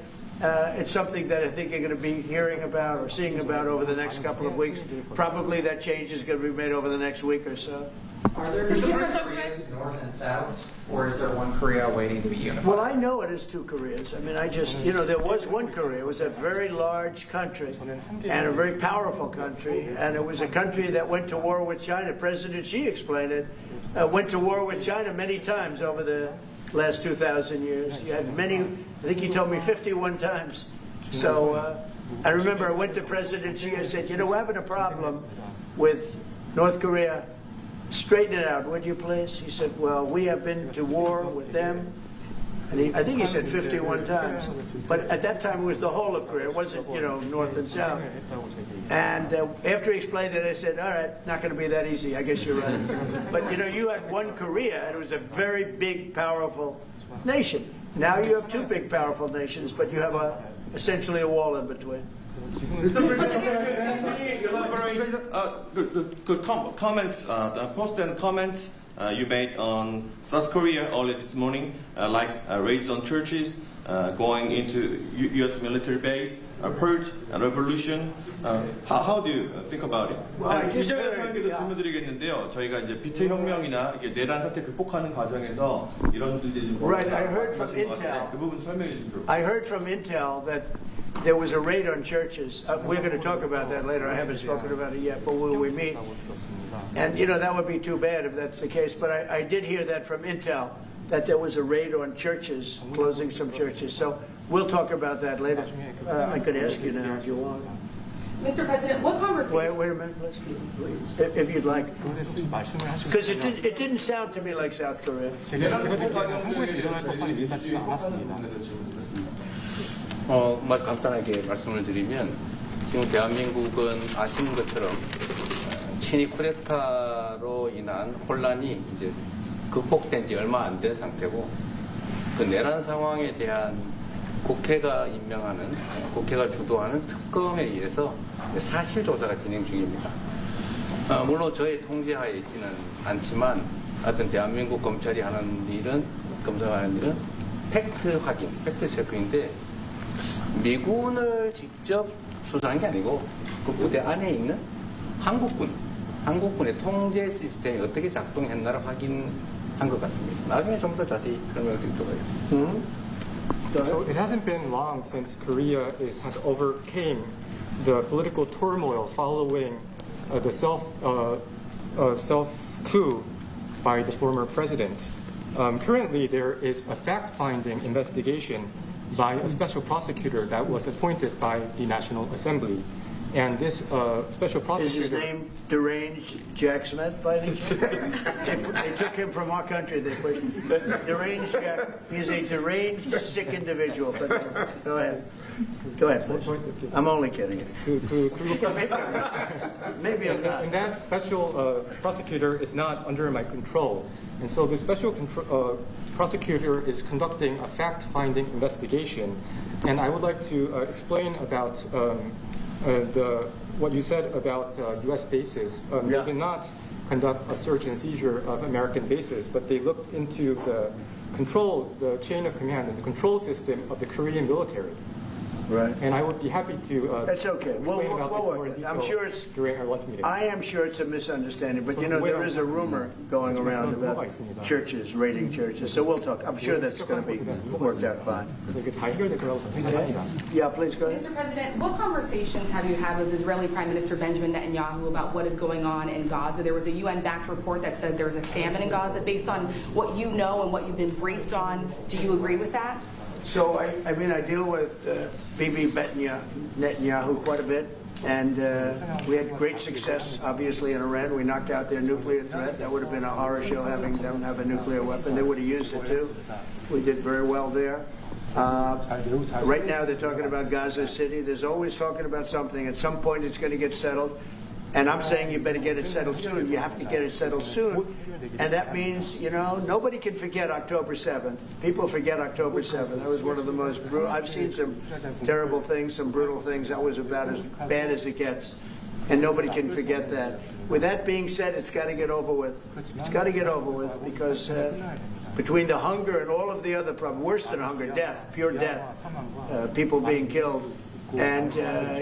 it's something that I think you're going to be hearing about or seeing about over the next couple of weeks. Probably that change is going to be made over the next week or so. Are there different Koreas, North and South, or is there one Korea waiting to be unified? Well, I know it is 2 Koreas. I mean, you know, there was one Korea. It was a very large country and a very powerful country, and it was a country that went to war with China. President Xi explained it. Went to war with China many times over the last 2,000 years. You had many, I think he told me 51 times. So I remember I went to President Xi. I said, you know, we're having a problem with North Korea. Straighten it out, would you please? He said, well, we have been to war with them. And I think he said 51 times. But at that time, it was the whole of Korea. It wasn't, you know, North and South. And after he explained it, I said, all right, not going to be that easy. I guess you're right. But, you know, you had one Korea, and it was a very big, powerful nation. Now you have 2 big, powerful nations, but you have essentially a wall in between. Mr. President, can you elaborate the comments, the post and comments you made on South Korea earlier this morning, like raids on churches, going into U.S. military base, purge, revolution. How do you think about it? 이재명 대통령께도 질문드리겠는데요. 저희가 이제 빛의 혁명이나 이게 내란 사태 극복하는 과정에서 이런 이제 Right, I heard from Intel. 그 부분 설명해 주시면 좋을 것 같아요. I heard from Intel that there was a raid on churches. We're going to talk about that later. I haven't spoken about it yet, but when we meet, and you know that would be too bad if that's the case. But I did hear that from Intel that there was a raid on churches, closing some churches. So we'll talk about that later. I could ask you now if you want. Mr. President, what conversation? Wait a minute, if you'd like, because it didn't sound to me like South Korea. 간단하게 말씀을 드리면 지금 대한민국은 아시는 것처럼 친위 쿠데타로 인한 혼란이 이제 극복된 지 얼마 안 된 상태고 그 내란 상황에 대한 국회가 임명하는 국회가 주도하는 특검에 의해서 사실 조사가 진행 중입니다. 물론 저의 통제하에 있지는 않지만 하여튼 대한민국 검찰이 하는 일은 검사하는 일은 팩트 확인, 팩트 체크인데 미군을 직접 수사한 게 아니고 그 부대 안에 있는 한국군의 통제 시스템이 어떻게 작동했나를 확인한 것 같습니다. 나중에 좀 더 자세히 설명을 드리도록 하겠습니다. So it hasn't been long since Korea has overcame the political turmoil following the self coup by the former president. Currently, there is a fact-finding investigation by a special prosecutor that was appointed by the National Assembly. And this special prosecutor... Is his name Deranged Jack Smith, by any chance? They took him from our country. They put Deranged Jack. He's a deranged, sick individual. But go ahead. Go ahead, please. I'm only kidding. Maybe I'm not. And that special prosecutor is not under my control. And so the special prosecutor is conducting a fact-finding investigation. And I would like to explain about what you said about U.S. bases. They did not conduct a search and seizure of American bases, but they looked into the chain of command and the control system of the Korean military. Right. And I would be happy to That's okay. explain about this more in detail I'm sure it's, during our lunch meeting. I am sure it's a misunderstanding, but you know, there is a rumor going around about churches, raiding churches. So we'll talk. I'm sure that's going to be worked out fine. Yeah, please go ahead. Mr. President, what conversations have you had with Israeli Prime Minister Benjamin Netanyahu about what is going on in Gaza? There was a UN-backed report that said there's a famine in Gaza. Based on what you know and what you've been briefed on, do you agree with that? So, I mean, I deal with Bibi Netanyahu quite a bit, and we had great success, obviously, in Iran. We knocked out their nuclear threat. That would have been a horror show, having them have a nuclear weapon. They would have used it, too. We did very well there. Right now, they're talking about Gaza City. There's always talking about something. At some point, it's going to get settled. And I'm saying you better get it settled soon. You have to get it settled soon. And that means, you know, nobody can forget October 7th. People forget October 7th. That was one of the most brutal. I've seen some terrible things, some brutal things. That was about as bad as it gets. And nobody can forget that. With that being said, it's got to get over with. It's got to get over with because between the hunger and all of the other problems, worse than hunger, death, pure death, people being killed. And,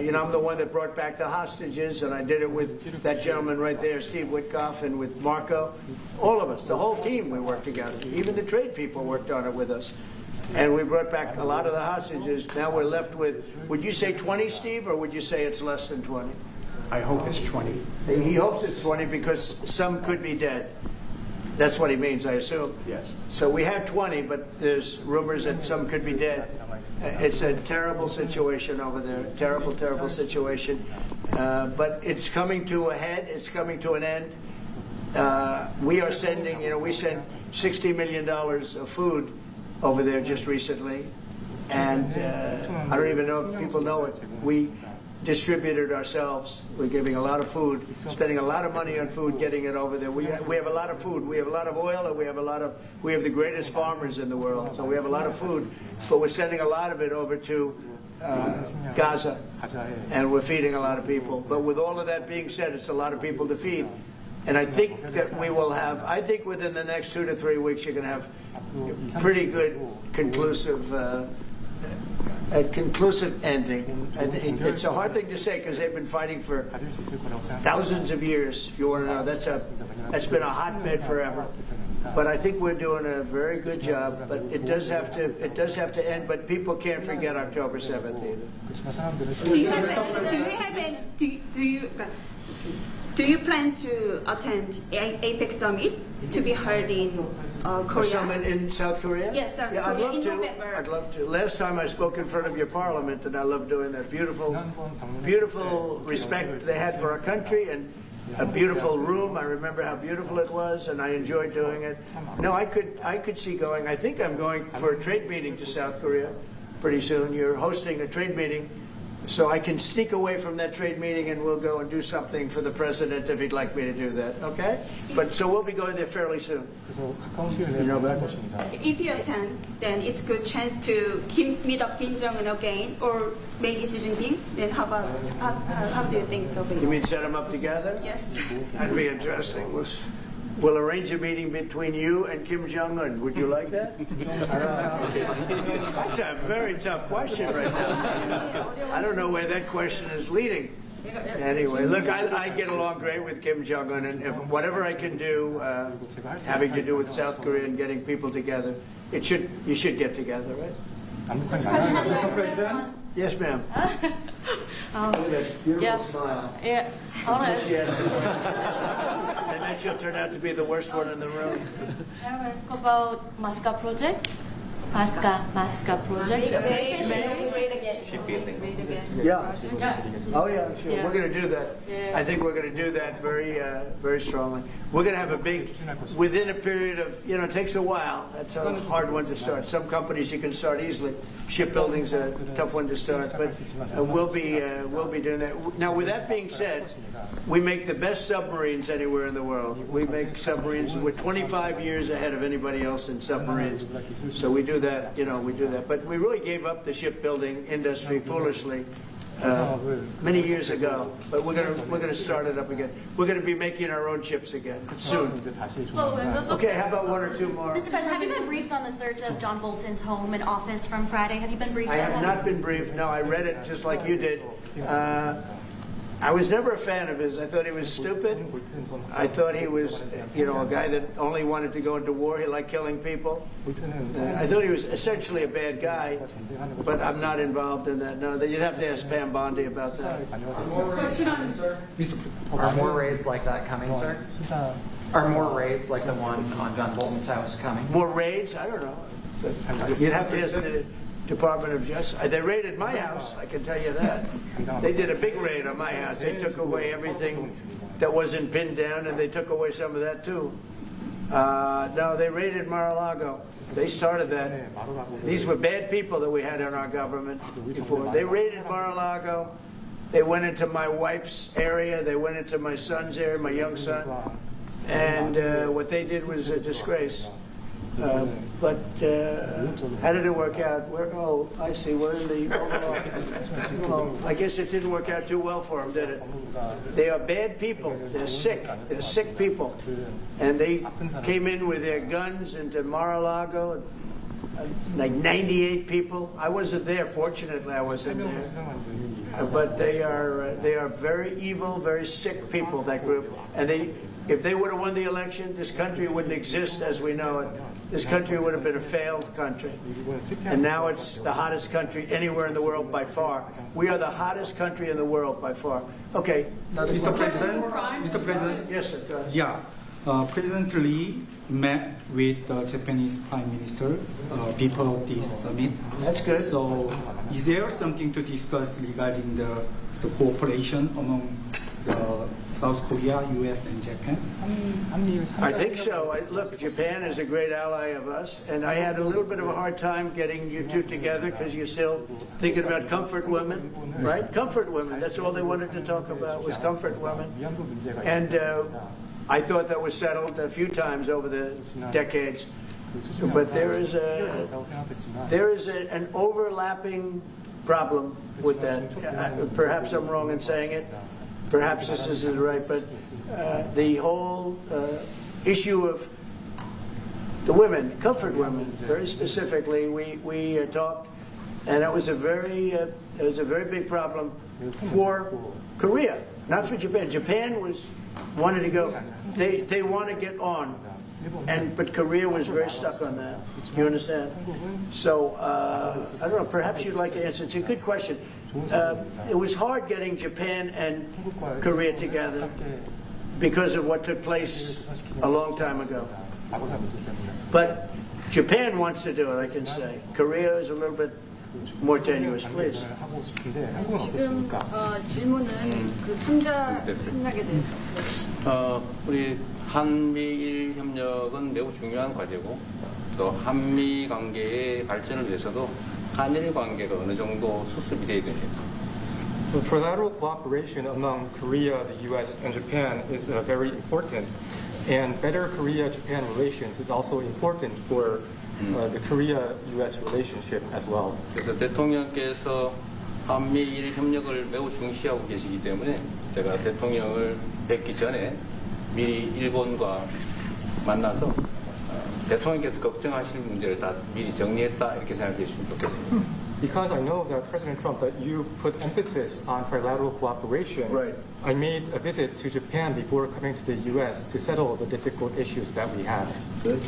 you know, I'm the one that brought back the hostages, and I did it with that gentleman right there, Steve Witkoff, and with Marco. All of us, the whole team, we worked together. Even the trade people worked on it with us. And we brought back a lot of the hostages. Now we're left with, would you say 20, Steve, or would you say it's less than 20? I hope it's 20. He hopes it's 20 because some could be dead. That's what he means, I assume. Yes. So we have 20, but there's rumors that some could be dead. It's a terrible situation over there. Terrible, terrible situation. But it's coming to a head. It's coming to an end. We are sending, you know, we sent $60 million of food over there just recently. And I don't even know if people know it. We distributed ourselves. We're giving a lot of food, spending a lot of money on food, getting it over there. We have a lot of food. We have a lot of oil, and we have the greatest farmers in the world. So we have a lot of food, but we're sending a lot of it over to Gaza, and we're feeding a lot of people. But with all of that being said, it's a lot of people to feed. And I think that we will have, I think within the next 2 to 3 weeks, you're going to have pretty good, conclusive a conclusive ending. And it's a hard thing to say because they've been fighting for thousands of years. If you want to know, that's been a hotbed forever. But I think we're doing a very good job. But it does have to end. But people can't forget October 7th either. Do you plan to attend APEC summit to be held in Korea? A summit in South Korea? Yes, South yeah, Korea I'd love in to. November. I'd love to. Last time I spoke in front of your parliament, and I love doing that. Beautiful respect they had for our country, and a beautiful room. I remember how beautiful it was, and I enjoyed doing it. No, I could see going. I think I'm going for a trade meeting to South Korea pretty soon. You're hosting a trade meeting. So I can sneak away from that trade meeting and we'll go and do something for the president if he'd like me to do that, okay? But so we'll be going there fairly soon. You know about that? If you attend, then it's a good chance to meet up Kim Jong-un again, or maybe Xi Jinping. Then how do you think they'll be? You mean set them up together? Yes. That'd be interesting. We'll arrange a meeting between you and Kim Jong-un. Would you like that? That's a very tough question right now. I don't know where that question is leading. Anyway, look, I get along great with Kim Jong-un, and if whatever I can do having to do with South Korea and getting people together, you should get together, right? Yes, ma'am. Look at that beautiful smile. Yeah. And then she'll turn out to be the worst one in the room. Can I ask about MASCA project? MASCA project. Yeah. Oh yeah, sure. Yeah. We're going to do that. Yeah. I think we're going to do that very strongly. We're going to have a big, within a period of, it takes a while. That's a hard one to start. Some companies you can start easily. Shipbuilding's a tough one to start, but we'll be doing that. Now, with that being said, we make the best submarines anywhere in the world. We make submarines. We're 25 years ahead of anybody else in submarines. So we do that. We do that. But we really gave up the shipbuilding industry foolishly many years ago. But we're gonna start it up again. We're gonna be making our own ships again soon. Okay, how about one or two more? Mr. President, have you been briefed on the search of John Bolton's home and office from Friday? Have you been briefed I on that? have not been briefed. No, I read it just like you did. I was never a fan of his. I thought he was stupid. I thought he was, a guy that only wanted to go into war. He liked killing people. I thought he was essentially a bad guy, but I'm not involved in that. No, you'd have to ask Pam Bondi about that. Are more raids like that coming, sir? Are more raids like the one on John Bolton's house coming? More raids? I don't know. You'd have to ask the Department of Justice. They raided my house, I can tell you that. They did a big raid on my house. They took away everything that wasn't pinned down, and they took away some of that too. No, they raided Mar-a-Lago. They started that. These were bad people that we had in our government before. They raided Mar-a-Lago. They went into my wife's area. They went into my son's area, my young son. And what they did was a disgrace. But how did it work out? I see. We're in the overall. I guess it didn't work out too well for them, did it? They are bad people. They're sick. They're sick people. And they came in with their guns into Mar-a-Lago, like 98 people. I wasn't there. Fortunately, I wasn't there. But they are very evil, very sick people, that group. And if they would have won the election, this country wouldn't exist as we know it. This country would have been a failed country. And now it's the hottest country anywhere in the world by far. We are the hottest country in the world by far. Okay. Mr. President? Yes, sir. Go ahead. Yeah. President Lee met with the Japanese Prime Minister before this summit. That's good. So is there something to discuss regarding the cooperation among South Korea, U.S., and Japan? I think so. Look, Japan is a great ally of us, and I had a little bit of a hard time getting you two together because you're still thinking about comfort women, right? Comfort women. That's all they wanted to talk about was comfort women. And I thought that was settled a few times over the decades. But there is an overlapping problem with that. Perhaps I'm wrong in saying it. Perhaps this isn't right, but the whole issue of the women, comfort women, very specifically, we talked And it was a very big problem for Korea, not for Japan. Japan wanted to go. They want to get on, but Korea was very stuck on that. You understand? So I don't know. Perhaps you'd like to answer. It's a good question. It was hard getting Japan and Korea together because of what took place a long time ago. But Japan wants to do it, I can say. Korea is a little bit more tenuous, please. 지금 질문은 그 3자 협력에 대해서. 우리 한미일 협력은 매우 중요한 과제고 또 한미 관계의 발전을 위해서도 한일 관계가 어느 정도 수습이 돼야 됩니다. Trilateral cooperation among Korea, the U.S., and Japan is very important, and better Korea-Japan relations is also important for the Korea-U.S. relationship as well. 그래서 대통령께서 한미일 협력을 매우 중시하고 계시기 때문에 제가 대통령을 뵙기 전에 미리 일본과 만나서 대통령께서 걱정하실 문제를 다 미리 정리했다 이렇게 생각해 주시면 좋겠습니다. Because I know that President Trump, that you put emphasis on trilateral cooperation, right. I made a visit to Japan before coming to the U.S. to settle the difficult issues that we have. Good.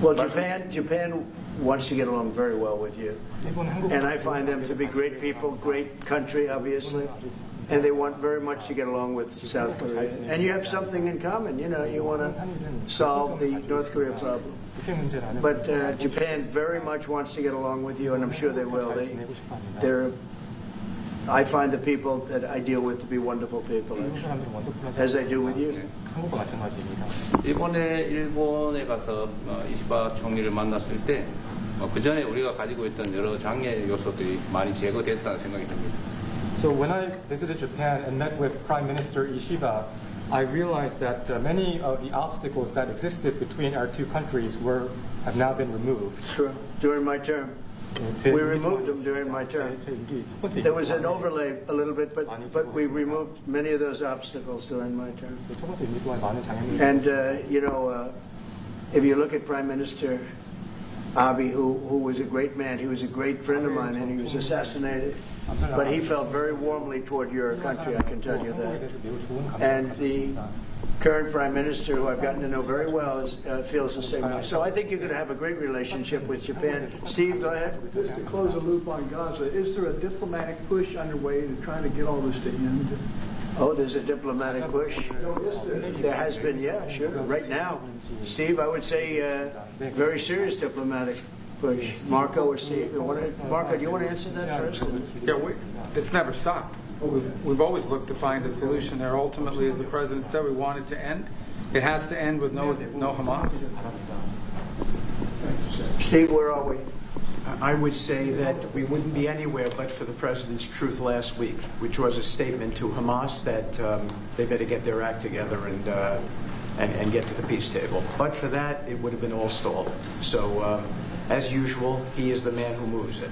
Well, Japan wants to get along very well with you, and I find them to be great people, great country, obviously, and they want very much to get along with South Korea. And you have something in common. You know, you want to solve the North Korea problem. But Japan very much wants to get along with you, and I'm sure they will. I find the people that I deal with to be wonderful people, as I do with you. 이번에 일본에 가서 이시바 총리를 만났을 때 그 전에 우리가 가지고 있던 여러 장애 요소들이 많이 제거됐다는 생각이 듭니다. So when I visited Japan and met with Prime Minister Ishiba, I realized that many of the obstacles that existed between our two countries have now been removed. True. During my term. We removed them during my term. There was an overlay a little bit, but we removed many of those obstacles during my term. And, you know, if you look at Prime Minister Abe, who was a great man, he was a great friend of mine, and he was assassinated. But he felt very warmly toward your country, I can tell you that. And the current Prime Minister, who I've gotten to know very well, feels the same way. So I think you're going to have a great relationship with Japan. Steve, go ahead. Just to close the loop on Gaza, is there a diplomatic push underway to try to get all this to end? Oh, there's a diplomatic push. There has been, yeah, sure. Right now, Steve, I would say very serious diplomatic push. Marco or Steve, Marco, do you want to answer that first? Yeah, it's never stopped. We've always looked to find a solution there. Ultimately, as the president said, we want it to end. It has to end with no Hamas. Steve, where are we? I would say that we wouldn't be anywhere but for the president's truth last week, which was a statement to Hamas that they better get their act together and get to the peace table. But for that, it would have been all stalled. So, as usual, he is the man who moves it.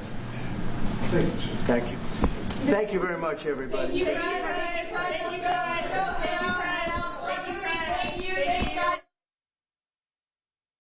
Thank you. Thank you very much, everybody. Thank you guys. Thank you guys.